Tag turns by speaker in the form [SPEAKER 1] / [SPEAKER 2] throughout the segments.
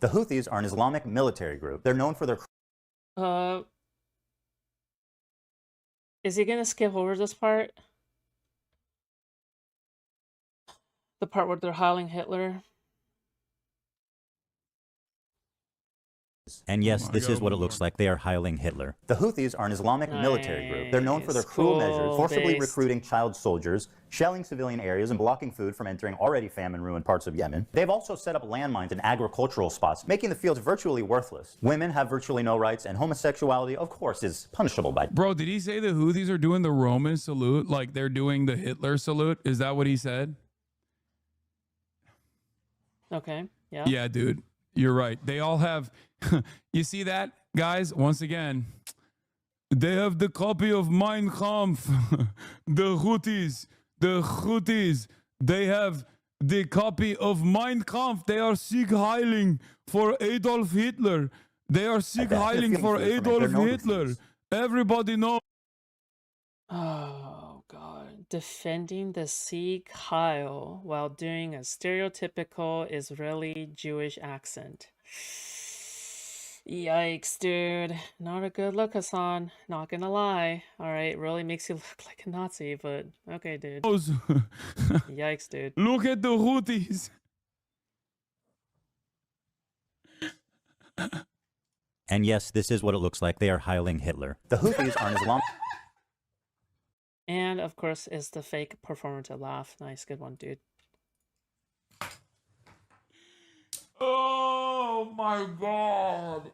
[SPEAKER 1] The Houthis are an Islamic military group. They're known for their...
[SPEAKER 2] Is he gonna skip over this part? The part where they're howling Hitler?
[SPEAKER 1] And yes, this is what it looks like. They are hiling Hitler. The Houthis are an Islamic military group. They're known for their cruel measures, forcibly recruiting child soldiers, shelling civilian areas, and blocking food from entering already famine-ruined parts of Yemen. They've also set up landmines in agricultural spots, making the fields virtually worthless. Women have virtually no rights, and homosexuality, of course, is punishable by...
[SPEAKER 3] Bro, did he say the Houthis are doing the Roman salute like they're doing the Hitler salute? Is that what he said?
[SPEAKER 2] Okay, yeah.
[SPEAKER 3] Yeah, dude. You're right. They all have... You see that, guys? Once again, they have the copy of Mein Kampf. The Houthis, they have the copy of Mein Kampf. They are Sieg Heiling for Adolf Hitler. They are Sieg Heiling for Adolf Hitler. Everybody knows.
[SPEAKER 2] Oh, God. Defending the Sieg Heil while doing a stereotypical Israeli Jewish accent. Yikes, dude. Not a good look, Hasan. Not gonna lie. Alright, really makes you look like a Nazi, but okay, dude. Yikes, dude.
[SPEAKER 3] Look at the Houthis.
[SPEAKER 1] And yes, this is what it looks like. They are hiling Hitler. The Houthis are an Islamic...
[SPEAKER 2] And, of course, is the fake performative laugh. Nice, good one, dude.
[SPEAKER 3] Oh my God.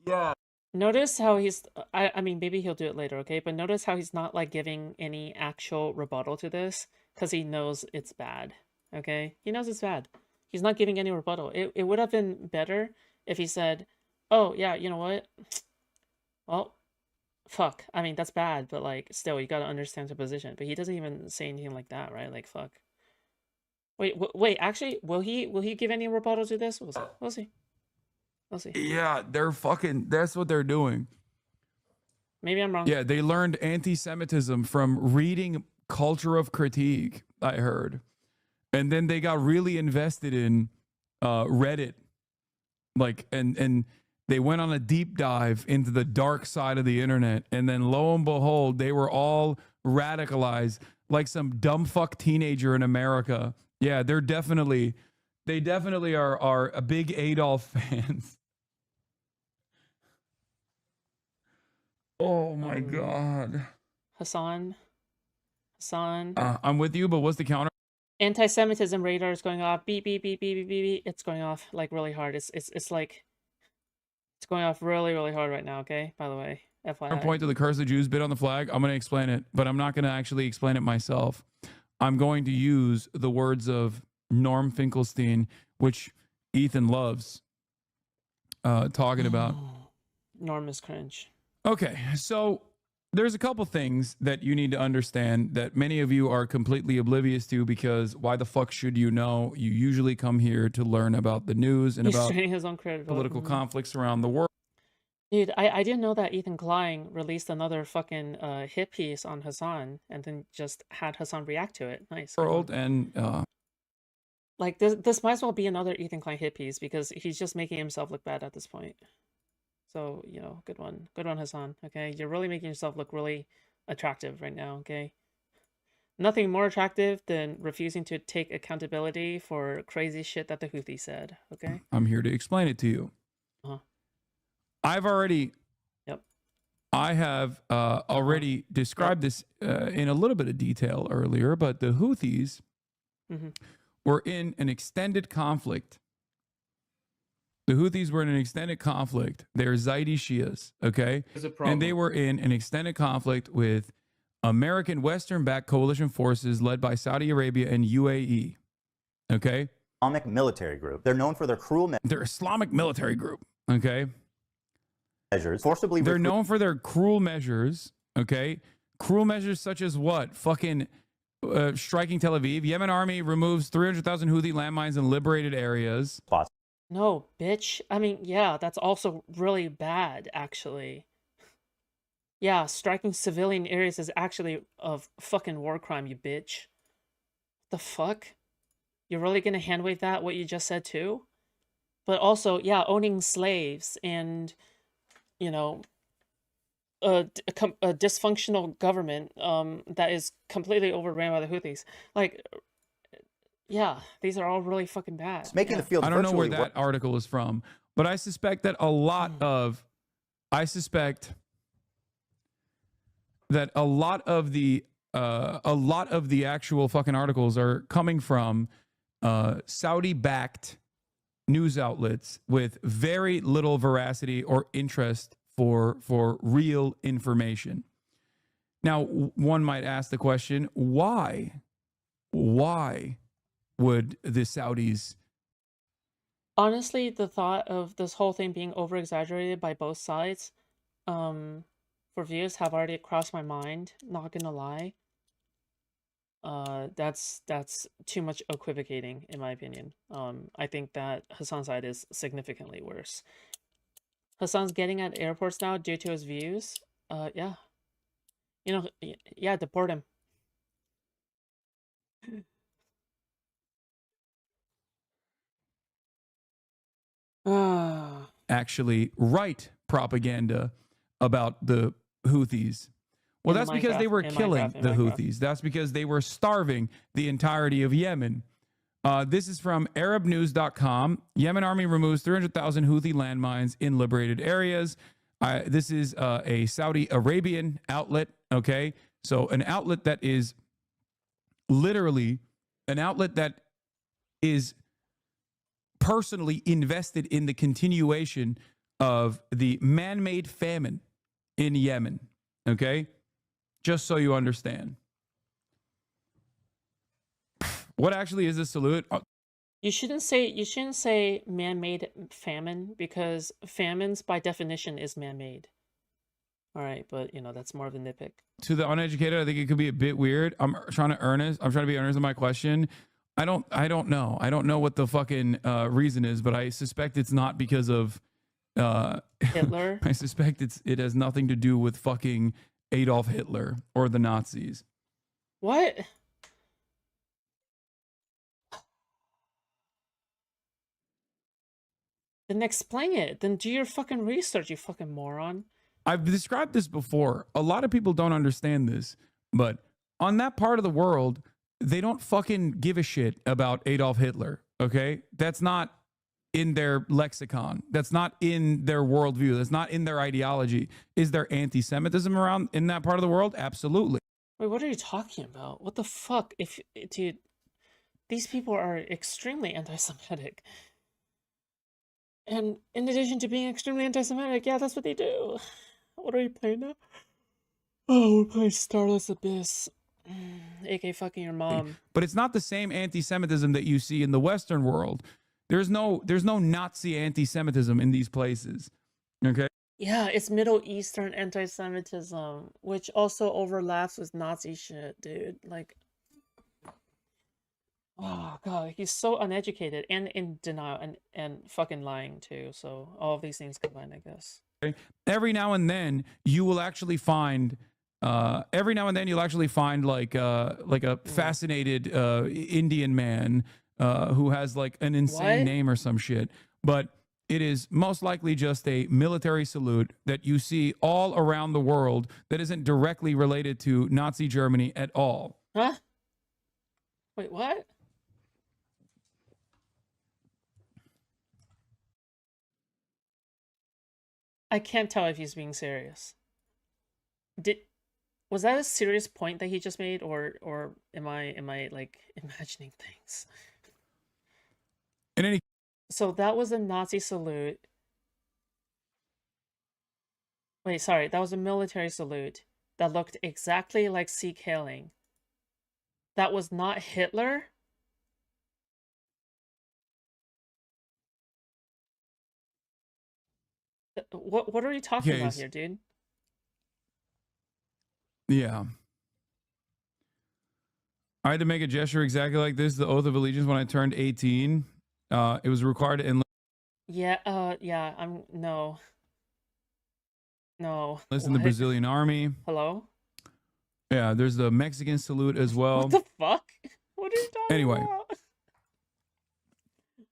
[SPEAKER 3] Yeah.
[SPEAKER 2] Notice how he's, I mean, maybe he'll do it later, okay? But notice how he's not, like, giving any actual rebuttal to this, because he knows it's bad, okay? He knows it's bad. He's not giving any rebuttal. It would have been better if he said, oh, yeah, you know what? Well, fuck. I mean, that's bad, but, like, still, you gotta understand the position. But he doesn't even say anything like that, right? Like, fuck. Wait, actually, will he give any rebuttal to this? We'll see. We'll see.
[SPEAKER 3] Yeah, they're fucking, that's what they're doing.
[SPEAKER 2] Maybe I'm wrong.
[SPEAKER 3] Yeah, they learned anti-Semitism from reading Culture of Critique, I heard. And then they got really invested in Reddit. Like, and they went on a deep dive into the dark side of the internet. And then lo and behold, they were all radicalized like some dumb fuck teenager in America. Yeah, they definitely are a big Adolf fans. Oh my God.
[SPEAKER 2] Hasan.
[SPEAKER 3] I'm with you, but what's the counter?
[SPEAKER 2] Anti-Semitism radar is going off. Beep, beep, beep, beep, beep, beep, beep. It's going off like really hard. It's like, it's going off really, really hard right now, okay? By the way, FYI.
[SPEAKER 3] Point to the curse of Jews bit on the flag. I'm going to explain it, but I'm not going to actually explain it myself. I'm going to use the words of Norm Finkelstein, which Ethan loves talking about.
[SPEAKER 2] Norm is cringe.
[SPEAKER 3] Okay, so there's a couple things that you need to understand that many of you are completely oblivious to, because why the fuck should you know? You usually come here to learn about the news and about
[SPEAKER 2] his own
[SPEAKER 3] political conflicts around the world.
[SPEAKER 2] Dude, I didn't know that Ethan Klein released another fucking hit piece on Hasan and then just had Hasan react to it. Nice.
[SPEAKER 3] And
[SPEAKER 2] like this might as well be another Ethan Klein hit piece, because he's just making himself look bad at this point. So, you know, good one, Hasan. Okay, you're really making yourself look really attractive right now. Okay, nothing more attractive than refusing to take accountability for crazy shit that the Houthi said. Okay,
[SPEAKER 3] I'm here to explain it to you. I've already, I have already described this in a little bit of detail earlier, but the Houthis were in an extended conflict. The Houthis were in an extended conflict. They're Zaidi Shias, okay? And they were in an extended conflict with American Western-backed coalition forces led by Saudi Arabia and UAE, okay?
[SPEAKER 1] Islamic military group. They're known for their cruel...
[SPEAKER 3] They're Islamic military group, okay?
[SPEAKER 1] Measures. Forcibly...
[SPEAKER 3] They're known for their cruel measures, okay? Cruel measures such as what? Fucking striking Tel Aviv. Yemen army removes 300,000 Houthi landmines in liberated areas.
[SPEAKER 2] No, bitch. I mean, yeah, that's also really bad, actually. Yeah, striking civilian areas is actually a fucking war crime, you bitch. The fuck? You're really gonna handwave that, what you just said, too? but also, yeah, owning slaves and, you know, a dysfunctional government that is completely overran by the Houthis. Like, yeah, these are all really fucking bad.
[SPEAKER 1] It's making
[SPEAKER 2] yeah.
[SPEAKER 1] the field
[SPEAKER 3] I don't know where
[SPEAKER 1] virtually
[SPEAKER 3] that article is from, but I suspect that a lot of the actual fucking articles are coming from Saudi-backed news outlets with very little veracity or interest for real information. Now, one might ask the question, why? Why would the Saudis?
[SPEAKER 2] Honestly, the thought of this whole thing being over exaggerated by both sides, for views have already crossed my mind, not gonna lie. That's too much equivocating in my opinion. I think that Hasan's side is significantly worse. Hasan's getting at airports now due to his views. Yeah. You know, yeah, deport him.
[SPEAKER 3] Actually write propaganda about the Houthis. Well, that's because they were killing the Houthis. That's because they were starving the entirety of Yemen. This is from ArabNews.com. Yemen army removes 300,000 Houthi landmines in liberated areas. This is a Saudi Arabian outlet, okay? So an outlet that is literally an outlet that is personally invested in the continuation of the man-made famine in Yemen, okay? Just so you understand. What actually is a salute?
[SPEAKER 2] You shouldn't say man-made famine, because famines by definition is man-made. All right, but you know, that's more of a nitpick.
[SPEAKER 3] To the uneducated, I think it could be a bit weird. I'm trying to be earnest in my question. I don't know. I don't know what the fucking reason is, but I suspect it's not because of
[SPEAKER 2] Hitler.
[SPEAKER 3] I suspect it has nothing to do with fucking Adolf Hitler or the Nazis.
[SPEAKER 2] What? Then explain it. Then do your fucking research, you fucking moron.
[SPEAKER 3] I've described this before. A lot of people don't understand this, but on that part of the world, they don't fucking give a shit about Adolf Hitler, okay? That's not in their lexicon. That's not in their worldview. That's not in their ideology. Is there anti-Semitism around in that part of the world? Absolutely.
[SPEAKER 2] Wait, what are you talking about? What the fuck? Dude, these people are extremely anti-Semitic. And in addition to being extremely anti-Semitic, yeah, that's what they do. What are we playing now? Oh, we're playing Starless Abyss. AK fucking your mom.
[SPEAKER 3] But it's not the same anti-Semitism that you see in the Western world. There's no Nazi anti-Semitism in these places. Okay?
[SPEAKER 2] Yeah, it's Middle Eastern anti-Semitism, which also overlaps with Nazi shit, dude. Like, oh god, he's so uneducated and in denial and fucking lying too. So all of these things combined, I guess.
[SPEAKER 3] Every now and then you will actually find like a fascinated Indian man who has like an insane name or some shit. But it is most likely just a military salute that you see all around the world that isn't directly related to Nazi Germany at all.
[SPEAKER 2] Huh? Wait, what? I can't tell if he's being serious. Was that a serious point that he just made, or am I like imagining things? So that was a Nazi salute. Wait, sorry, that was a military salute that looked exactly like Sikh hailing. That was not Hitler? What are you talking about here, dude?
[SPEAKER 3] Yeah. I had to make a gesture exactly like this, the Oath of Allegiance, when I turned 18. It was required to enlist.
[SPEAKER 2] Yeah, no.
[SPEAKER 3] Enlist in the Brazilian army.
[SPEAKER 2] Hello?
[SPEAKER 3] Yeah, there's the Mexican salute as well.
[SPEAKER 2] What the fuck? What are you talking about?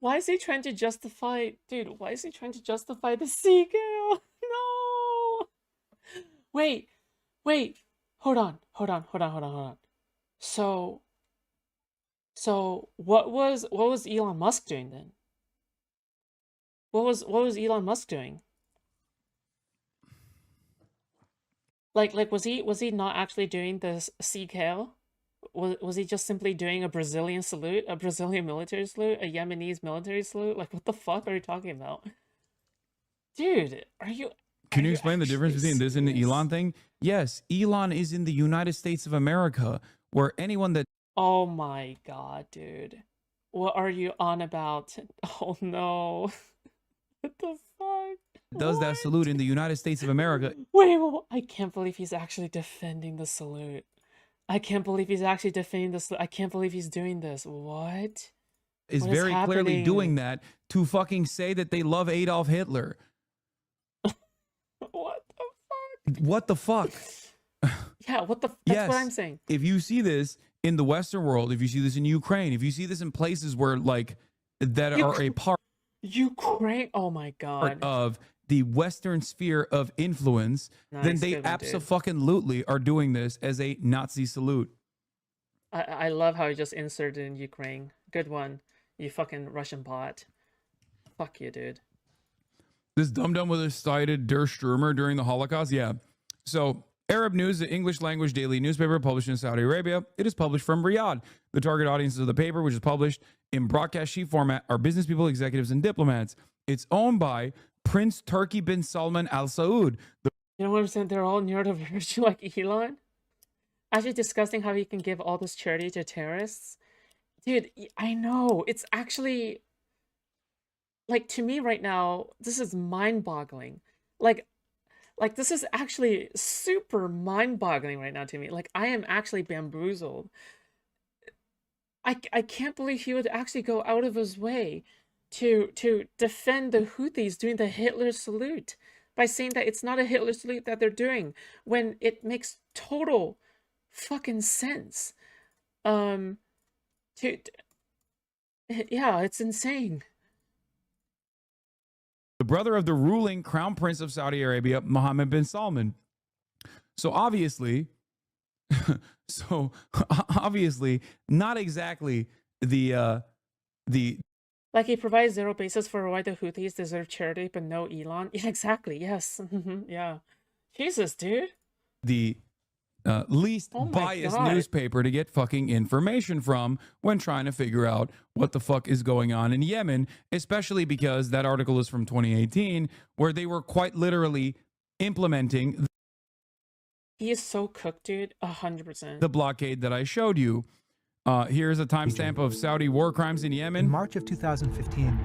[SPEAKER 2] Why is he trying to justify, dude? Why is he trying to justify the seagull? No. Wait, hold on. So what was Elon Musk doing then? What was Elon Musk doing? Like was he not actually doing this seagull? Was he just simply doing a Brazilian salute, a Brazilian military salute, a Yemenese military salute? Like, what the fuck are you talking about? Dude,
[SPEAKER 3] Can you explain the difference between this and the Elon thing? Yes, Elon is in the United States of America, where anyone that...
[SPEAKER 2] Oh my god, dude. What are you on about? Oh no. What the fuck?
[SPEAKER 3] does that salute in the United States of America...
[SPEAKER 2] Wait, I can't believe he's actually defending the salute. I can't believe he's actually defending this. I can't believe he's doing this. What?
[SPEAKER 3] Is very clearly doing that to fucking say that they love Adolf Hitler.
[SPEAKER 2] What the fuck?
[SPEAKER 3] What the fuck?
[SPEAKER 2] Yeah, what the... That's what I'm saying.
[SPEAKER 3] If you see this in the Western world, if you see this in Ukraine, if you see this in places where, like, that are a part...
[SPEAKER 2] Ukraine? Oh my god.
[SPEAKER 3] ...of the Western sphere of influence, then they abso-fucking-lutely are doing this as a Nazi salute.
[SPEAKER 2] I love how he just inserted in Ukraine. Good one. You fucking Russian bot. Fuck you, dude.
[SPEAKER 3] This dum-dum was cited Der Stürmer during the Holocaust? Yeah. So, Arab News, the English language daily newspaper published in Saudi Arabia. It is published from Riyadh. The target audiences of the paper, which is published in broadcast sheet format, are business people, executives, and diplomats. It's owned by Prince Turki bin Salman Al Saud.
[SPEAKER 2] You know what I'm saying? They're all neurodivergent like Elon. Actually discussing how he can give all this charity to terrorists. Dude, I know. It's actually... Like, to me right now, this is mind-boggling. Like, this is actually super mind-boggling right now to me. Like, I am actually bamboozled. I can't believe he would actually go out of his way to defend the Houthis doing the Hitler salute by saying that it's not a Hitler salute that they're doing, when it makes total fucking sense. Yeah, it's insane.
[SPEAKER 3] The brother of the ruling crown prince of Saudi Arabia, Mohammed bin Salman. So obviously, not exactly the
[SPEAKER 2] like, he provides zero basis for why the Houthis deserve charity, but no Elon. Yeah, exactly. Yes. Yeah. Jesus, dude.
[SPEAKER 3] The least biased newspaper to get fucking information from when trying to figure out what the fuck is going on in Yemen, especially because that article is from 2018, where they were quite literally implementing...
[SPEAKER 2] He is so cooked, dude. 100%.
[SPEAKER 3] ...the blockade that I showed you. Here's a timestamp of Saudi war crimes in Yemen.
[SPEAKER 4] In March of 2015,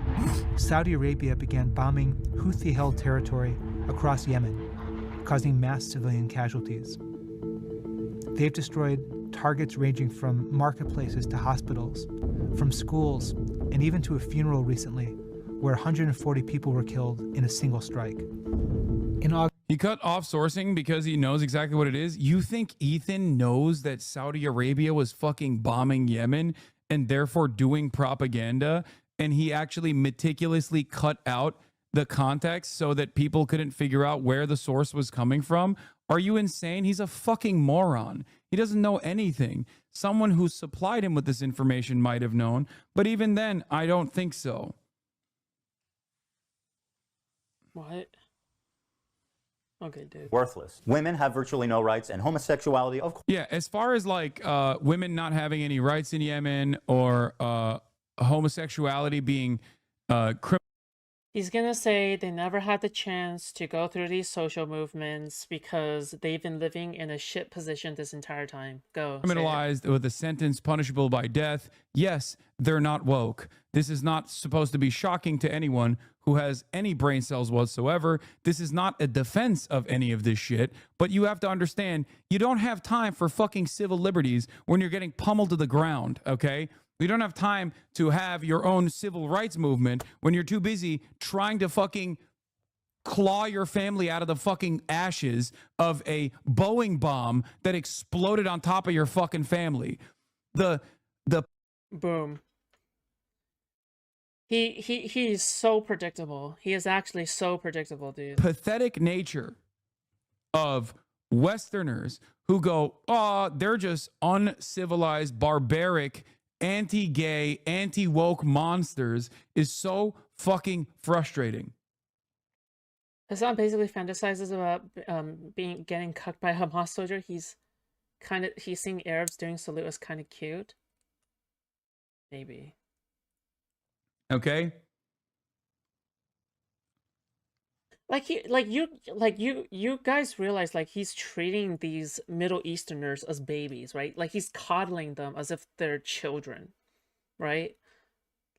[SPEAKER 4] Saudi Arabia began bombing Houthi-held territory across Yemen, causing mass civilian casualties. They've destroyed targets ranging from marketplaces to hospitals, from schools, and even to a funeral recently, where 140 people were killed in a single strike. In August,
[SPEAKER 3] he cut off sourcing because he knows exactly what it is. You think Ethan knows that Saudi Arabia was fucking bombing Yemen and therefore doing propaganda, and he actually meticulously cut out the context so that people couldn't figure out where the source was coming from? Are you insane? He's a fucking moron. He doesn't know anything. Someone who supplied him with this information might have known, but even then, I don't think so.
[SPEAKER 2] What? Okay, dude.
[SPEAKER 1] Worthless. Women have virtually no rights, and homosexuality, of course.
[SPEAKER 3] Yeah, as far as like women not having any rights in Yemen, or homosexuality being criminal.
[SPEAKER 2] He's gonna say they never had the chance to go through these social movements because they've been living in a shit position this entire time. Go.
[SPEAKER 3] Criminalized with a sentence punishable by death. Yes, they're not woke. This is not supposed to be shocking to anyone who has any brain cells whatsoever. This is not a defense of any of this shit, but you have to understand, you don't have time for fucking civil liberties when you're getting pummeled to the ground, okay? You don't have time to have your own civil rights movement when you're too busy trying to fucking claw your family out of the fucking ashes of a Boeing bomb that exploded on top of your fucking family.
[SPEAKER 2] Boom. He is so predictable. He is actually so predictable, dude.
[SPEAKER 3] Pathetic nature of Westerners who go, oh, they're just uncivilized, barbaric, anti-gay, anti-woke monsters is so fucking frustrating.
[SPEAKER 2] Hasan basically fantasizes about getting cucked by a Hamas soldier. He's seeing Arabs doing salute as kind of cute. Maybe.
[SPEAKER 3] Okay.
[SPEAKER 2] You guys realize like he's treating these Middle Easterners as babies, right? Like he's coddling them as if they're children, right?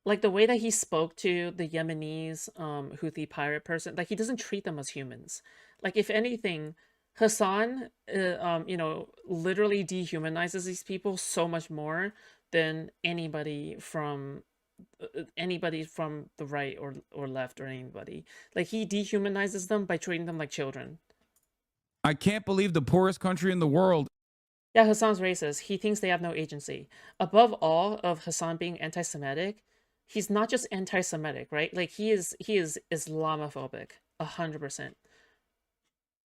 [SPEAKER 2] Like the way that he spoke to the Yemenis Houthi pirate person, like he doesn't treat them as humans. Like if anything, Hasan literally dehumanizes these people so much more than anybody from the right or left or anybody. Like he dehumanizes them by treating them like children.
[SPEAKER 3] I can't believe the poorest country in the world.
[SPEAKER 2] Yeah, Hasan's racist. He thinks they have no agency. Above all of Hasan being anti-Semitic, he's not just anti-Semitic, right? Like he is Islamophobic, 100%.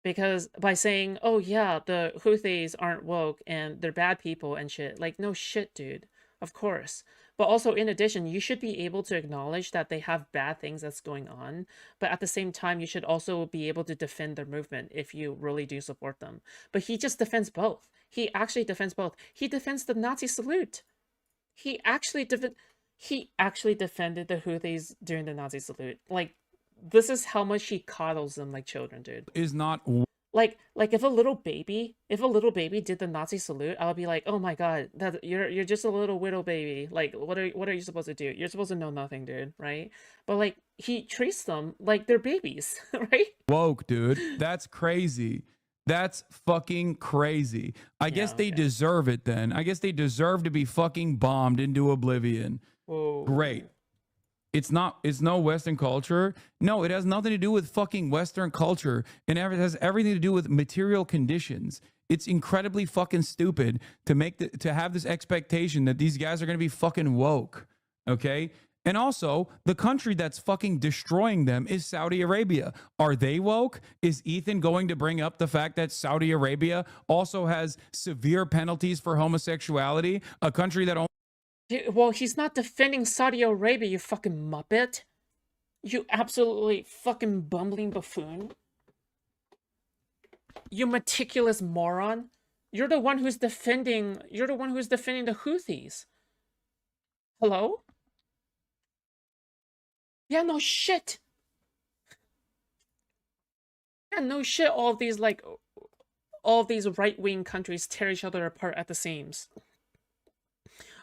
[SPEAKER 2] Because by saying, oh yeah, the Houthis aren't woke and they're bad people and shit, like no shit, dude. Of course. But also, in addition, you should be able to acknowledge that they have bad things that's going on. But at the same time, you should also be able to defend their movement if you really do support them. But he just defends both. He actually defends both. He defends the Nazi salute. He actually defended the Houthis during the Nazi salute. Like, this is how much he coddles them like children, dude.
[SPEAKER 3] Is not...
[SPEAKER 2] Like if a little baby did the Nazi salute, I would be like, oh my god, you're just a little widow baby. Like what are you supposed to do? You're supposed to know nothing, dude, right? But like he treats them like they're babies, right?
[SPEAKER 3] Woke, dude. That's crazy. That's fucking crazy. I guess they deserve it then. I guess they deserve to be fucking bombed into oblivion.
[SPEAKER 2] Whoa.
[SPEAKER 3] Great. It's no Western culture. No, it has nothing to do with fucking Western culture. And it has everything to do with material conditions. It's incredibly fucking stupid to have this expectation that these guys are going to be fucking woke. Okay? And also, the country that's fucking destroying them is Saudi Arabia. Are they woke? Is Ethan going to bring up the fact that Saudi Arabia also has severe penalties for homosexuality? A country that only...
[SPEAKER 2] Well, he's not defending Saudi Arabia, you fucking muppet. You absolutely fucking bumbling buffoon. You meticulous moron. You're the one who's defending the Houthis. Hello? Yeah, no shit. Yeah, no shit. All of these right-wing countries tear each other apart at the seams.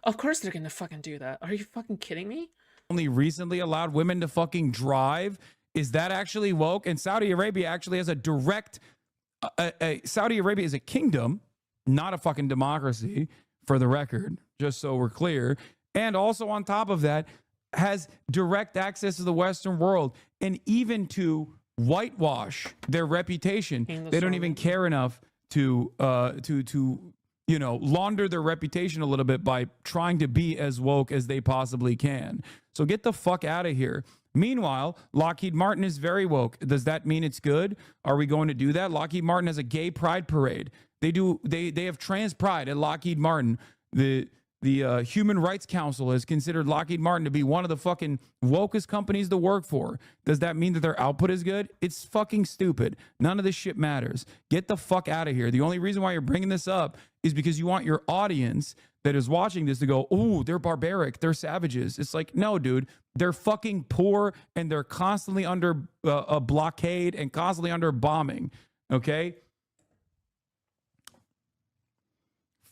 [SPEAKER 2] Of course they're gonna fucking do that. Are you fucking kidding me?
[SPEAKER 3] Only recently allowed women to fucking drive. Is that actually woke? And Saudi Arabia actually has a direct... Saudi Arabia is a kingdom, not a fucking democracy, for the record, just so we're clear. And also on top of that, has direct access to the Western world and even to whitewash their reputation. They don't even care enough to launder their reputation a little bit by trying to be as woke as they possibly can. So get the fuck out of here. Meanwhile, Lockheed Martin is very woke. Does that mean it's good? Are we going to do that? Lockheed Martin has a gay pride parade. They have trans pride at Lockheed Martin. The Human Rights Council has considered Lockheed Martin to be one of the fucking wokest companies to work for. Does that mean that their output is good? It's fucking stupid. None of this shit matters. Get the fuck out of here. The only reason why you're bringing this up is because you want your audience that is watching this to go, oh, they're barbaric, they're savages. It's like, no, dude, they're fucking poor and they're constantly under a blockade and constantly under bombing. Okay?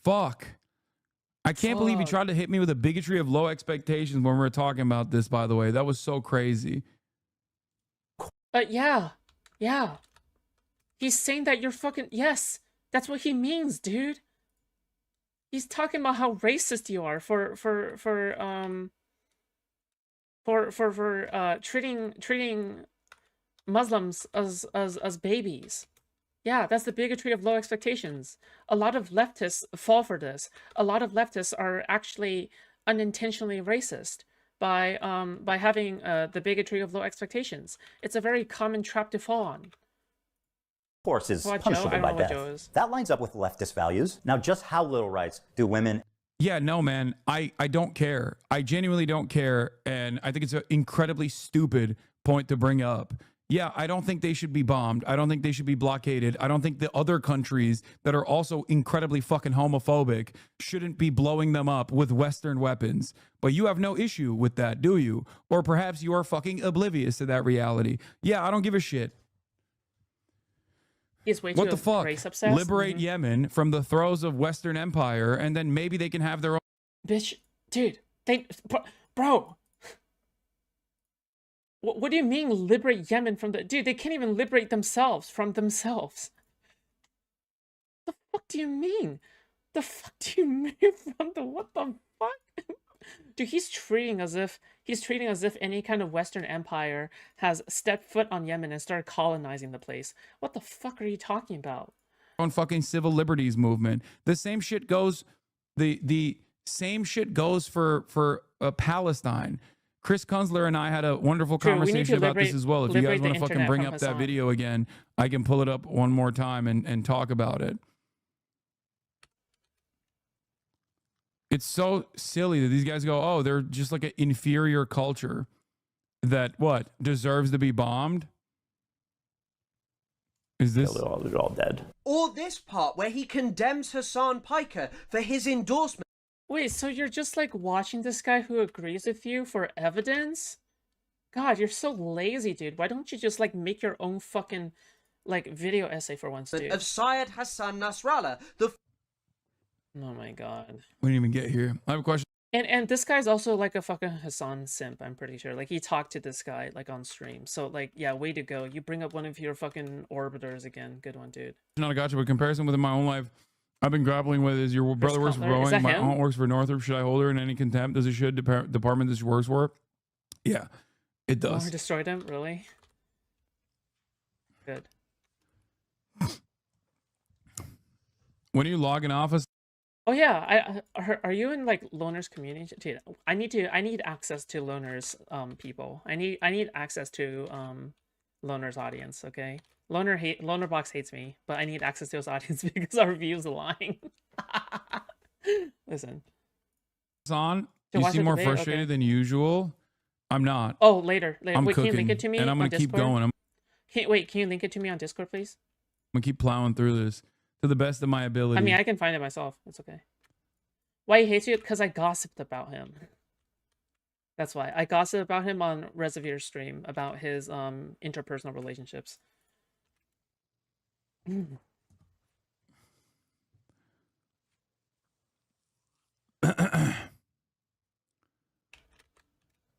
[SPEAKER 3] Fuck. I can't believe he tried to hit me with a bigotry of low expectations when we were talking about this, by the way. That was so crazy.
[SPEAKER 2] Yeah. He's saying that you're fucking... Yes, that's what he means, dude. He's talking about how racist you are for treating Muslims as babies. Yeah, that's the bigotry of low expectations. A lot of leftists fall for this. A lot of leftists are actually unintentionally racist. by having the bigotry of low expectations. It's a very common trap to fall on.
[SPEAKER 1] Course is
[SPEAKER 2] What,
[SPEAKER 1] punishable
[SPEAKER 2] Joe? I
[SPEAKER 1] by
[SPEAKER 2] don't know what
[SPEAKER 1] death.
[SPEAKER 2] Joe is.
[SPEAKER 1] That lines up with leftist values. Now, just how little rights do women?
[SPEAKER 3] Yeah, no, man, I don't care. I genuinely don't care, and I think it's an incredibly stupid point to bring up. Yeah, I don't think they should be bombed. I don't think they should be blockaded. I don't think the other countries that are also incredibly fucking homophobic shouldn't be blowing them up with Western weapons. But you have no issue with that, do you? Or perhaps you are fucking oblivious to that reality. Yeah, I don't give a shit.
[SPEAKER 2] He's way
[SPEAKER 3] What
[SPEAKER 2] too
[SPEAKER 3] the fuck?
[SPEAKER 2] race obsessed.
[SPEAKER 3] Liberate Yemen from the throes of Western Empire, and then maybe they can have their own.
[SPEAKER 2] Bitch, dude, bro. What do you mean liberate Yemen from the... Dude, they can't even liberate themselves from themselves. The fuck do you mean? The fuck do you mean from the... What the fuck? Dude, he's treating as if any kind of Western empire has stepped foot on Yemen and started colonizing the place. What the fuck are you talking about?
[SPEAKER 3] Own fucking civil liberties movement. The same shit goes... The same shit goes for Palestine. Chris Kunzler and I had a wonderful conversation about this as well. If you guys want to fucking bring up that video again, I can pull it up one more time and talk about it. It's so silly that these guys go, oh, they're just like an inferior culture that, what, deserves to be bombed? Is this...
[SPEAKER 1] They're all dead.
[SPEAKER 5] Or this part where he condemns Hasan Piker for his endorsement.
[SPEAKER 2] Wait, so you're just like watching this guy who agrees with you for evidence? God, you're so lazy, dude. Why don't you just like make your own fucking like video essay for once, dude?
[SPEAKER 5] Of Syed Hassan Nasrallah, the...
[SPEAKER 2] Oh my god.
[SPEAKER 3] We didn't even get here. I have a question.
[SPEAKER 2] And this guy's also like a fucking Hasan simp, I'm pretty sure. Like he talked to this guy like on stream. So like, yeah, way to go. You bring up one of your fucking orbiters again. Good one, dude.
[SPEAKER 3] Not a gotcha, but comparison within my own life I've been grappling with is your brother works for Boeing, my aunt works for Northrop. Should I hold her in any contempt? Does it should department that she works for? Yeah, it does.
[SPEAKER 2] Or destroyed him? Really? Good.
[SPEAKER 3] When are you logging office?
[SPEAKER 2] Oh yeah, are you in like Loners community? Dude, I need access to Loners people. I need access to Loners audience, okay? Loner box hates me, but I need access to his audience because our views align. Listen.
[SPEAKER 3] On, you seem more frustrated than usual. I'm not.
[SPEAKER 2] Oh, later.
[SPEAKER 3] I'm
[SPEAKER 2] Wait,
[SPEAKER 3] cooking,
[SPEAKER 2] can you link it to me?
[SPEAKER 3] and I'm gonna keep going.
[SPEAKER 2] Can you link it to me on Discord, please?
[SPEAKER 3] I'm gonna keep plowing through this to the best of my ability.
[SPEAKER 2] I mean, I can find it myself. It's okay. Why he hates you? Because I gossiped about him. That's why. I gossiped about him on Reservoir stream about his interpersonal relationships.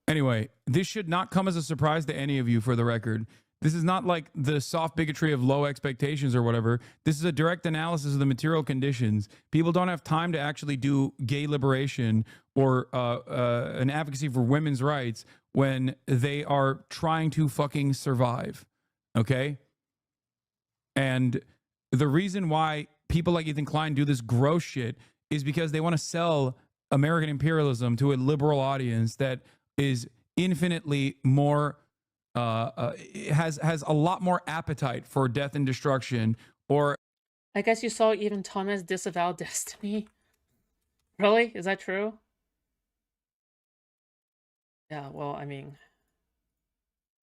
[SPEAKER 3] Anyway, this should not come as a surprise to any of you, for the record. This is not like the soft bigotry of low expectations or whatever. This is a direct analysis of the material conditions. People don't have time to actually do gay liberation or an advocacy for women's rights when they are trying to fucking survive. Okay? And the reason why people like Ethan Klein do this gross shit is because they want to sell American imperialism to a liberal audience that is infinitely more has a lot more appetite for death and destruction. Or
[SPEAKER 2] I guess you saw even Thomas disavow destiny. Really? Is that true? Yeah, well, I mean,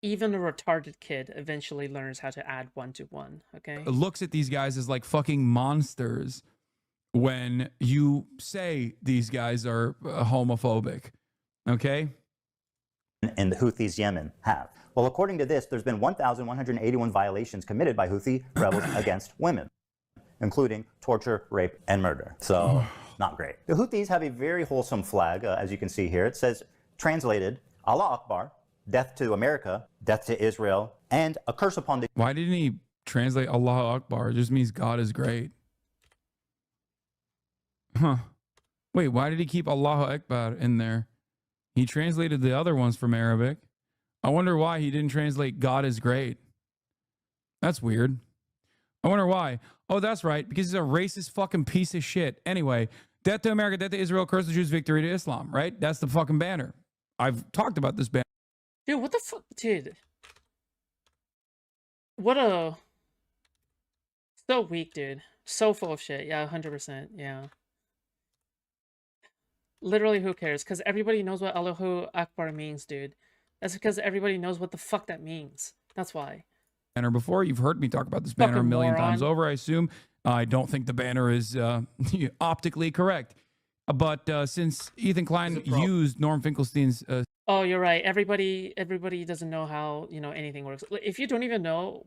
[SPEAKER 2] even a retarded kid eventually learns how to add 1 to 1, okay?
[SPEAKER 3] Looks at these guys as like fucking monsters when you say these guys are homophobic, okay?
[SPEAKER 1] And the Houthis Yemen have. Well, according to this, there's been 1,181 violations committed by Houthi rebels against women, including torture, rape, and murder. So, not great. The Houthis have a very wholesome flag, as you can see here. It says, translated, Allah Akbar, death to America, death to Israel, and a curse upon the...
[SPEAKER 3] Why didn't he translate Allah Akbar? It just means God is great. Huh. Wait, why did he keep Allahu Akbar in there? He translated the other ones from Arabic. I wonder why he didn't translate God is great. That's weird. I wonder why. Oh, that's right. Because he's a racist fucking piece of shit. Anyway, death to America, death to Israel, curse the Jews, victory to Islam, right? That's the fucking banner. I've talked about this banner.
[SPEAKER 2] Dude, what the fuck? Dude. What a... So weak, dude. So full of shit. Yeah, 100%. Yeah. Literally, who cares? Because everybody knows what Allahu Akbar means, dude. That's because everybody knows what the fuck that means. That's why.
[SPEAKER 3] Banner before. You've heard me talk about this banner
[SPEAKER 2] Fucking
[SPEAKER 3] a million times
[SPEAKER 2] moron.
[SPEAKER 3] over, I assume. I don't think the banner is optically correct. But since Ethan Klein used Norm Finkelstein's...
[SPEAKER 2] Oh, you're right. Everybody doesn't know how, you know, anything works. If you don't even know...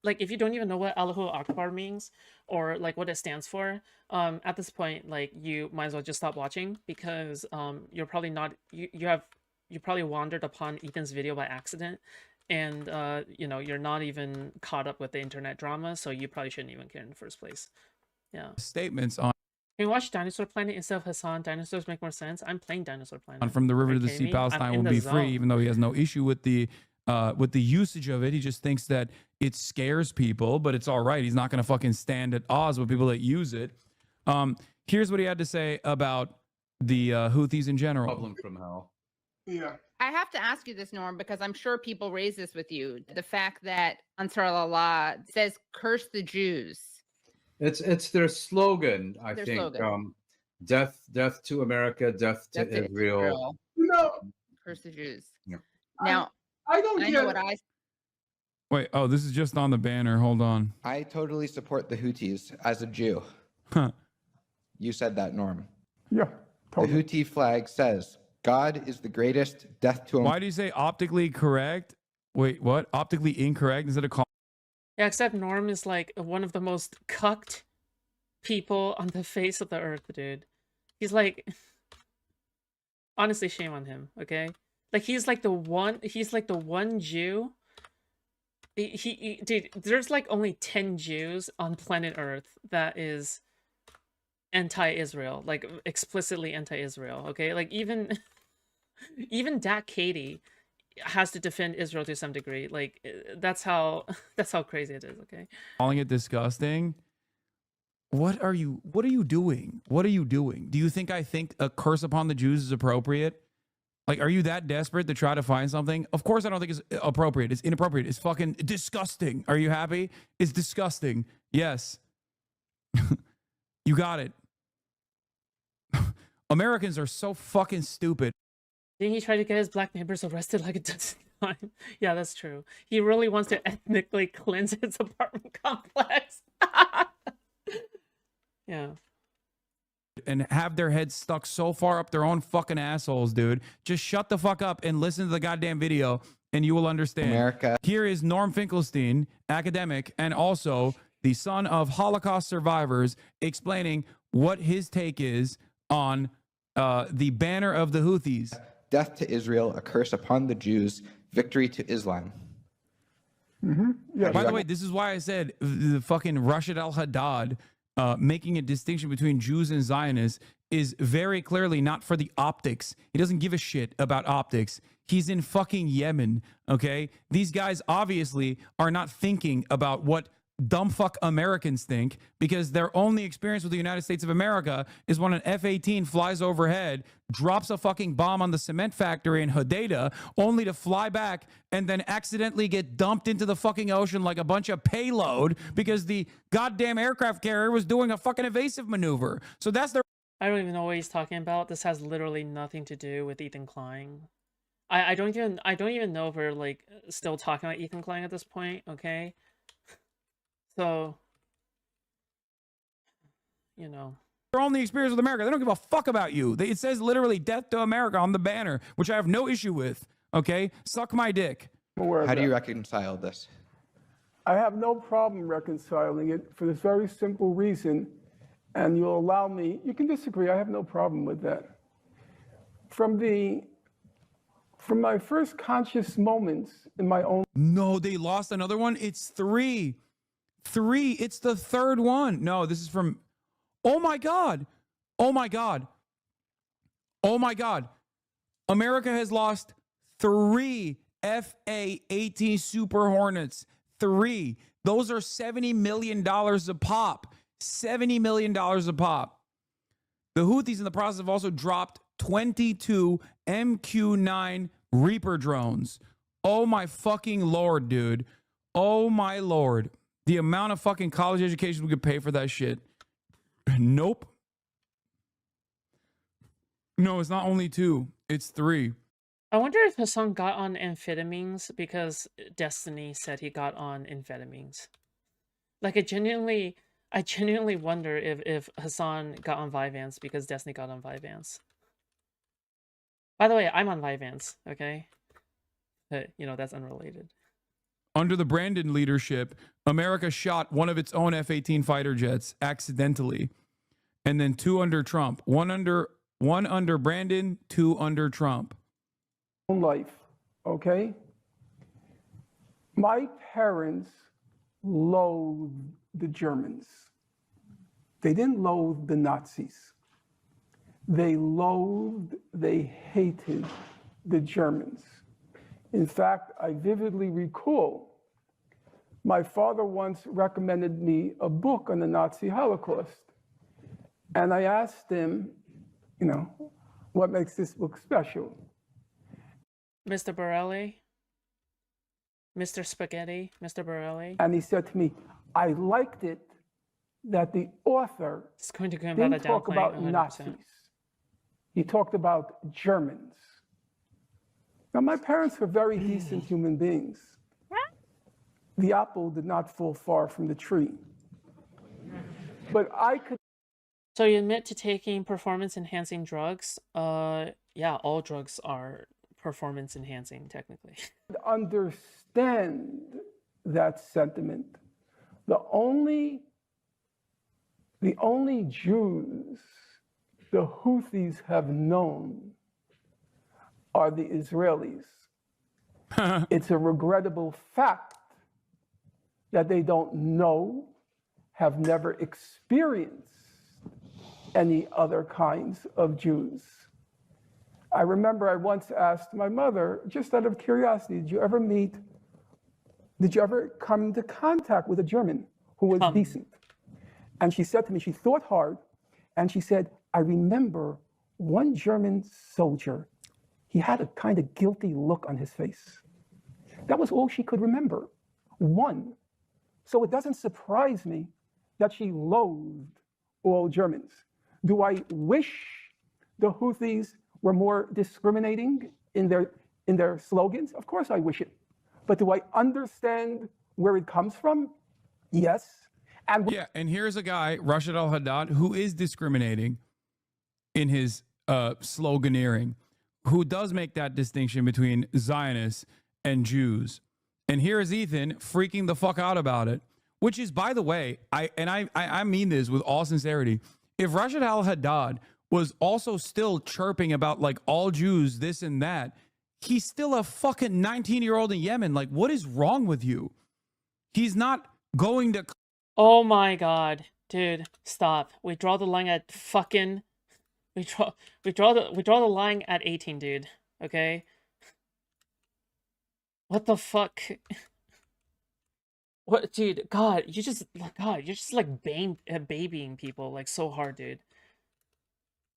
[SPEAKER 2] Like, if you don't even know what Allahu Akbar means, or, like, what it stands for, at this point, like, you might as well just stop watching, because, you're probably not... You probably wandered upon Ethan's video by accident, and, you know, you're not even caught up with the internet drama, so you probably shouldn't even care in the first place. Yeah.
[SPEAKER 3] Statements on...
[SPEAKER 2] Can you watch Dinosaur Planet instead of Hasan? Dinosaurs make more sense. I'm playing Dinosaur Planet.
[SPEAKER 3] From the river to the
[SPEAKER 2] Okay,
[SPEAKER 3] sea,
[SPEAKER 2] me?
[SPEAKER 3] Palestine
[SPEAKER 2] I'm in
[SPEAKER 3] will
[SPEAKER 2] the
[SPEAKER 3] be
[SPEAKER 2] zone.
[SPEAKER 3] free, even though he has no issue with the usage of it. He just thinks that it scares people, but it's all right. He's not going to fucking stand at odds with people that use it. Here's what he had to say about the Houthis in general.
[SPEAKER 6] Problem from hell.
[SPEAKER 7] Yeah.
[SPEAKER 8] I have to ask you this, Norm, because I'm sure people raise this with you. The fact that Ansar Allah says, curse the Jews.
[SPEAKER 6] It's their slogan, I
[SPEAKER 8] Their
[SPEAKER 6] think.
[SPEAKER 8] slogan.
[SPEAKER 6] Death to America, death to Israel.
[SPEAKER 7] No,
[SPEAKER 8] Curse the Jews.
[SPEAKER 6] Yeah.
[SPEAKER 8] Now,
[SPEAKER 7] I don't
[SPEAKER 8] I
[SPEAKER 7] get
[SPEAKER 8] know what I...
[SPEAKER 3] Wait, oh, this is just on the banner. Hold on.
[SPEAKER 9] I totally support the Houthis as a Jew.
[SPEAKER 3] Huh.
[SPEAKER 9] You said that, Norm.
[SPEAKER 7] Yeah,
[SPEAKER 9] The Houthi flag says, God is the greatest, death to
[SPEAKER 3] Why do you say optically correct? Wait, what? Optically incorrect instead of...
[SPEAKER 2] Yeah, except Norm is like one of the most cucked people on the face of the earth, dude. He's like... Honestly, shame on him, okay? Like, he's like the one Jew... Dude, there's like only 10 Jews on planet Earth that is anti-Israel, like explicitly anti-Israel, okay? Like even Dak Katie has to defend Israel to some degree. Like that's how crazy it is, okay?
[SPEAKER 3] Calling it disgusting. What are you doing? What are you doing? Do you think I think a curse upon the Jews is appropriate? Like, are you that desperate to try to find something? Of course I don't think it's appropriate. It's inappropriate. It's fucking disgusting. Are you happy? It's disgusting. Yes. You got it. Americans are so fucking stupid.
[SPEAKER 2] Didn't he try to get his black neighbors arrested like a dozen times? Yeah, that's true. He really wants to ethnically cleanse his apartment complex. Yeah.
[SPEAKER 3] And have their heads stuck so far up their own fucking assholes, dude. Just shut the fuck up and listen to the goddamn video and you will understand.
[SPEAKER 9] America.
[SPEAKER 3] Here is Norm Finkelstein, academic, and also the son of Holocaust survivors, explaining what his take is on the banner of the Houthis.
[SPEAKER 9] Death to Israel, a curse upon the Jews, victory to Islam.
[SPEAKER 7] Yeah.
[SPEAKER 3] By the way, this is why I said the fucking Rashid al-Haddad making a distinction between Jews and Zionists is very clearly not for the optics. He doesn't give a shit about optics. He's in fucking Yemen, okay? These guys obviously are not thinking about what dumb fuck Americans think, because their only experience with the United States of America is when an F-18 flies overhead, drops a fucking bomb on the cement factory in Hodeidah, only to fly back and then accidentally get dumped into the fucking ocean like a bunch of payload because the goddamn aircraft carrier was doing a fucking evasive maneuver. So that's their...
[SPEAKER 2] I don't even know what he's talking about. This has literally nothing to do with Ethan Klein. I don't even know if we're like still talking about Ethan Klein at this point, okay? So, you know.
[SPEAKER 3] Their only experience with America. They don't give a fuck about you. It says literally death to America on the banner, which I have no issue with, okay? Suck my dick.
[SPEAKER 9] How do you reconcile this?
[SPEAKER 7] I have no problem reconciling it for this very simple reason, and you'll allow me, you can disagree, I have no problem with that. From my first conscious moments in my own...
[SPEAKER 3] No, they lost another one? It's 3. It's the third one. No, this is from... Oh my God. Oh my God. Oh my God. America has lost 3 FA-18 Super Hornets. 3. Those are $70 million a pop. $70 million a pop. The Houthis in the process have also dropped 22 MQ-9 Reaper drones. Oh my fucking Lord, dude. Oh my Lord. The amount of fucking college education we could pay for that shit. Nope. No, it's not only 2. It's 3.
[SPEAKER 2] I wonder if Hasan got on amphetamines because Destiny said he got on amphetamines. Like, I genuinely wonder if Hasan got on Vyvanse because Destiny got on Vyvanse. By the way, I'm on Vyvanse, okay? But, you know, that's unrelated.
[SPEAKER 3] Under the Brandon leadership, America shot one of its own F-18 fighter jets accidentally. And then 2 under Trump. One under Brandon, 2 under Trump.
[SPEAKER 7] Life, okay? My parents loathed the Germans. They didn't loathe the Nazis. They hated the Germans. In fact, I vividly recall my father once recommended me a book on the Nazi Holocaust. And I asked him, you know, what makes this book special?
[SPEAKER 2] Mr. Borelli? Mr. Spaghetti? Mr. Borelli?
[SPEAKER 7] And he said to me, I liked it that the author didn't talk about Nazis. He talked about Germans. Now, my parents were very decent human beings. The apple did not fall far from the tree. But I could...
[SPEAKER 2] So you admit to taking performance-enhancing drugs? Yeah, all drugs are performance-enhancing, technically.
[SPEAKER 7] Understand that sentiment. The only Jews the Houthis have known are the Israelis. It's a regrettable fact that they don't know, have never experienced any other kinds of Jews. I remember I once asked my mother, just out of curiosity, did you ever come into contact with a German who was decent? And she said to me, she thought hard, and she said, I remember one German soldier, he had a kind of guilty look on his face. That was all she could remember, one. So it doesn't surprise me that she loathed all Germans. Do I wish the Houthis were more discriminating in their slogans? Of course I wish it. But do I understand where it comes from? Yes. And
[SPEAKER 3] yeah, and here's a guy, Rashid al-Haddad, who is discriminating in his sloganeering, who does make that distinction between Zionists and Jews. And here is Ethan freaking the fuck out about it, which is, by the way, I mean this with all sincerity. If Rashid al-Haddad was also still chirping about like all Jews, this and that, he's still a fucking 19-year-old in Yemen. Like, what is wrong with you? He's not going to...
[SPEAKER 2] Oh my god, dude, stop. We draw the line at fucking... We draw the line at 18, dude. Okay? What the fuck? What, dude? God, you're just like babying people like so hard, dude.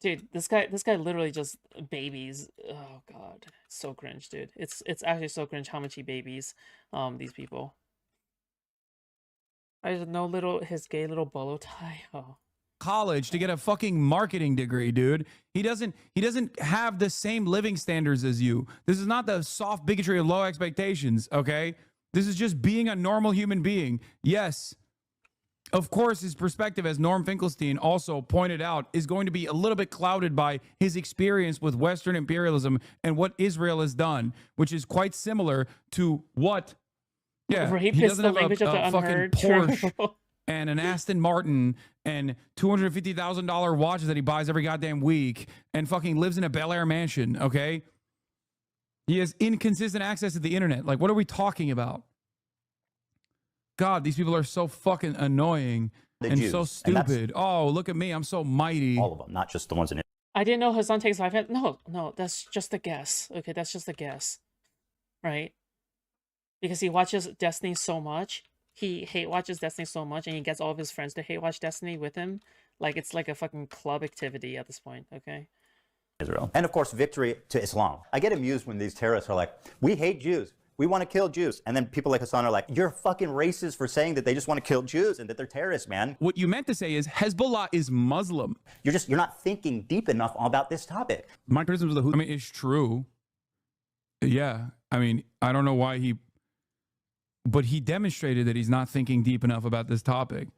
[SPEAKER 2] Dude, this guy literally just babies. Oh god, so cringe, dude. It's actually so cringe how much he babies these people. I just know his gay little bolo tie. Oh.
[SPEAKER 3] College to get a fucking marketing degree, dude. He doesn't have the same living standards as you. This is not the soft bigotry of low expectations, okay? This is just being a normal human being. Yes, of course, his perspective, as Norm Finkelstein also pointed out, is going to be a little bit clouded by his experience with Western imperialism and what Israel has done, which is quite similar to what... Yeah,
[SPEAKER 2] rape
[SPEAKER 3] he
[SPEAKER 2] is
[SPEAKER 3] doesn't
[SPEAKER 2] the
[SPEAKER 3] have
[SPEAKER 2] language
[SPEAKER 3] a
[SPEAKER 2] of the
[SPEAKER 3] fucking
[SPEAKER 2] unheard.
[SPEAKER 3] Porsche and an Aston Martin and $250,000 watches that he buys every goddamn week and fucking lives in a Bel Air mansion, okay? He has inconsistent access to the internet. Like, what are we talking about? God, these people are so fucking annoying and
[SPEAKER 1] Jews,
[SPEAKER 3] so stupid. Oh, look at me. I'm so mighty.
[SPEAKER 1] All of them, not just the ones in it.
[SPEAKER 2] I didn't know Hasan takes 5 hands. No, that's just a guess. Okay, that's just a guess. Right? Because he watches Destiny so much. He watches Destiny so much, and he gets all of his friends to hate watch Destiny with him. Like, it's like a fucking club activity at this point, okay?
[SPEAKER 1] Israel. And of course, victory to Islam. I get amused when these terrorists are like, we hate Jews. We want to kill Jews. And then people like Hasan are like, you're fucking racist for saying that they just want to kill Jews and that they're terrorists, man.
[SPEAKER 3] What you meant to say is Hezbollah is Muslim.
[SPEAKER 1] You're not thinking deep enough about this topic.
[SPEAKER 3] My criticism of the Houthi, I mean, it's true. Yeah. I mean, I don't know why but he demonstrated that he's not thinking deep enough about this topic.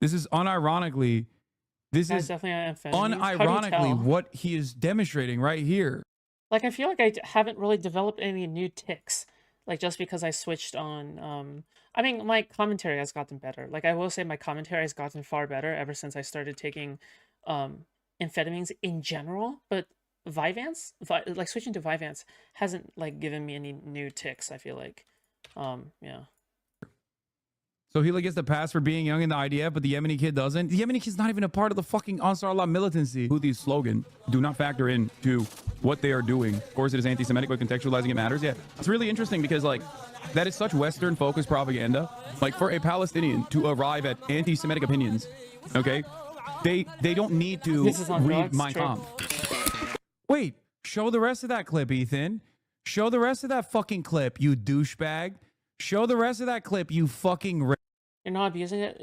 [SPEAKER 3] This is unironically what he is demonstrating right here.
[SPEAKER 2] Like, I feel like I haven't really developed any new tics, like, just because I switched on, I mean, my commentary has gotten better. Like, I will say my commentary has gotten far better ever since I started taking amphetamines in general, but Vyvanse, like, switching to Vyvanse hasn't, like, given me any new tics, I feel like. Yeah.
[SPEAKER 3] So he gets the pass for being young in the IDF, but the Yemeni kid doesn't. The Yemeni kid's not even a part of the fucking Ansar Allah militancy. Houthis slogan, do not factor into what they are doing. Of course, it is anti-Semitic, but contextualizing it matters. Yeah, it's really interesting because, like, that is such Western-focused propaganda. Like, for a Palestinian to arrive at anti-Semitic opinions, okay, they don't need to read Mein Kampf. Wait, show the rest of that clip, Ethan. Show the rest of that fucking clip, you douchebag. Show the rest of that clip, you fucking...
[SPEAKER 2] You're not abusing it.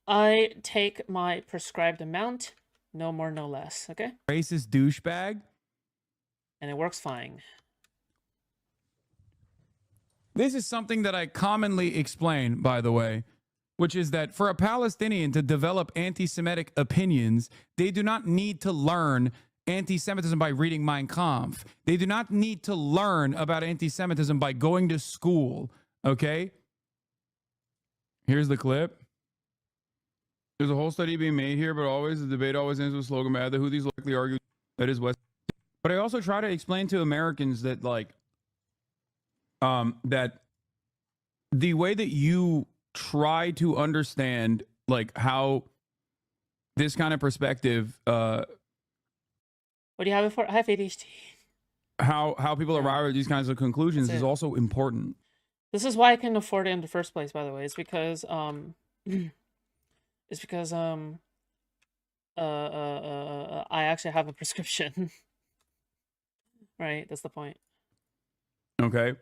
[SPEAKER 2] I take my prescribed amount, no more, no less, okay?
[SPEAKER 3] Racist douchebag.
[SPEAKER 2] And it works fine.
[SPEAKER 3] This is something that I commonly explain, by the way, which is that for a Palestinian to develop anti-Semitic opinions, they do not need to learn anti-Semitism by reading Mein Kampf. They do not need to learn about anti-Semitism by going to school, okay? Here's the clip. There's a whole study being made here, but always the debate always ends with slogan bad. The Houthis likely argue that is West. But I also try to explain to Americans that, like, that the way that you try to understand, like, how this kind of perspective,
[SPEAKER 2] what do you have it for? I have ADHD.
[SPEAKER 3] How people arrive at these kinds of conclusions is also important.
[SPEAKER 2] This is why I couldn't afford it in the first place, by the way. It's because I actually have a prescription. Right? That's the point.
[SPEAKER 3] Okay.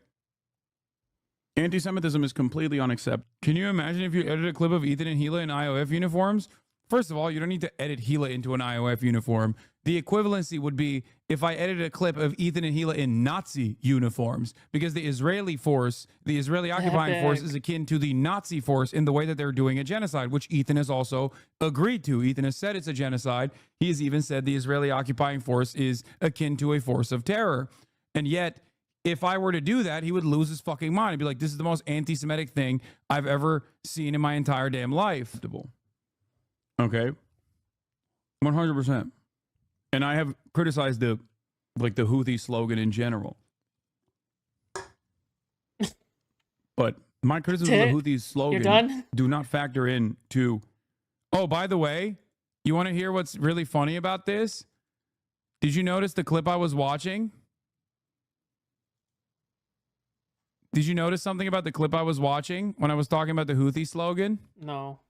[SPEAKER 3] Anti-Semitism is completely unacceptable. Can you imagine if you edit a clip of Ethan and Gila in IOF uniforms? First of all, you don't need to edit Gila into an IOF uniform. The equivalency would be if I edited a clip of Ethan and Gila in Nazi uniforms, because the Israeli force, the Israeli occupying force, is akin to the Nazi force in the way that they're doing a genocide, which Ethan has also agreed to. Ethan has said it's a genocide. He has even said the Israeli occupying force is akin to a force of terror. And yet, if I were to do that, he would lose his fucking mind. He'd be like, this is the most anti-Semitic thing I've ever seen in my entire damn life. Okay. 100%. And I have criticized the Houthi slogan in general. But my criticism of the Houthi slogan do not factor into, oh, by the way, you want to hear what's really funny about this? Did you notice the clip I was watching? Did you notice something about the clip I was watching when I was talking about the Houthi slogan?
[SPEAKER 2] No.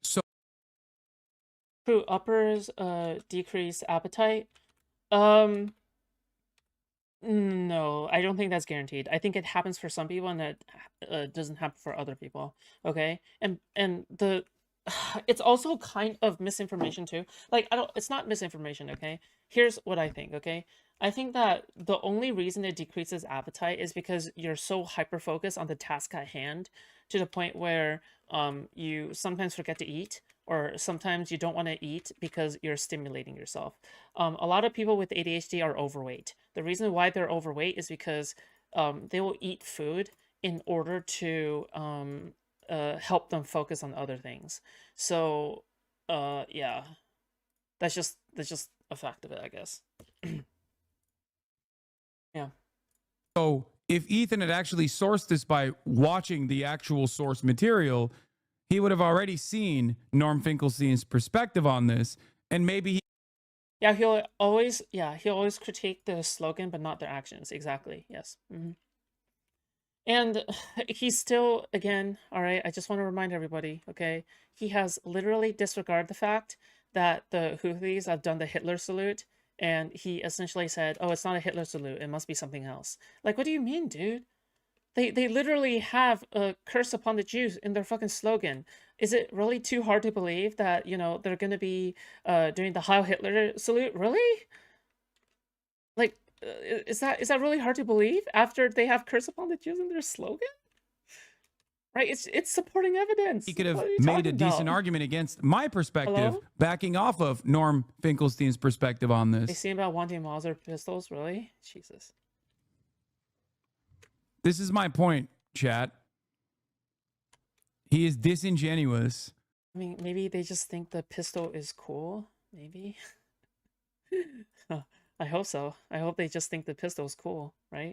[SPEAKER 3] So
[SPEAKER 2] true, uppers decrease appetite. No, I don't think that's guaranteed. I think it happens for some people and that doesn't happen for other people. Okay? And the it's also kind of misinformation too. Like, it's not misinformation, okay? Here's what I think, okay? I think that the only reason it decreases appetite is because you're so hyper-focused on the task at hand to the point where you sometimes forget to eat, or sometimes you don't want to eat because you're stimulating yourself. A lot of people with ADHD are overweight. The reason why they're overweight is because they will eat food in order to help them focus on other things. So yeah, that's just a fact of it, I guess. Yeah.
[SPEAKER 3] So if Ethan had actually sourced this by watching the actual source material, he would have already seen Norm Finkelstein's perspective on this, and maybe he
[SPEAKER 2] Yeah, he'll always critique the slogan, but not their actions. Exactly. Yes. And he's still, again, all right, I just want to remind everybody, okay, he has literally disregarded the fact that the Houthis have done the Hitler salute, and he essentially said, oh, it's not a Hitler salute, it must be something else. Like, what do you mean, dude? They literally have a curse upon the Jews in their fucking slogan. Is it really too hard to believe that, you know, they're going to be doing the Heil Hitler salute? Really? Like, is that really hard to believe after they have curse upon the Jews in their slogan? Right? It's supporting evidence.
[SPEAKER 3] He could
[SPEAKER 2] What
[SPEAKER 3] have
[SPEAKER 2] are you
[SPEAKER 3] made a
[SPEAKER 2] talking
[SPEAKER 3] decent
[SPEAKER 2] about?
[SPEAKER 3] argument against my perspective,
[SPEAKER 2] Hello?
[SPEAKER 3] backing off of Norm Finkelstein's perspective on
[SPEAKER 2] They
[SPEAKER 3] this.
[SPEAKER 2] seem about wanting Mauser pistols, really? Jesus.
[SPEAKER 3] This is my point, chat. He is disingenuous.
[SPEAKER 2] I mean, maybe they just think the pistol is cool. Maybe. I hope so. I hope they just think the pistol is cool, right?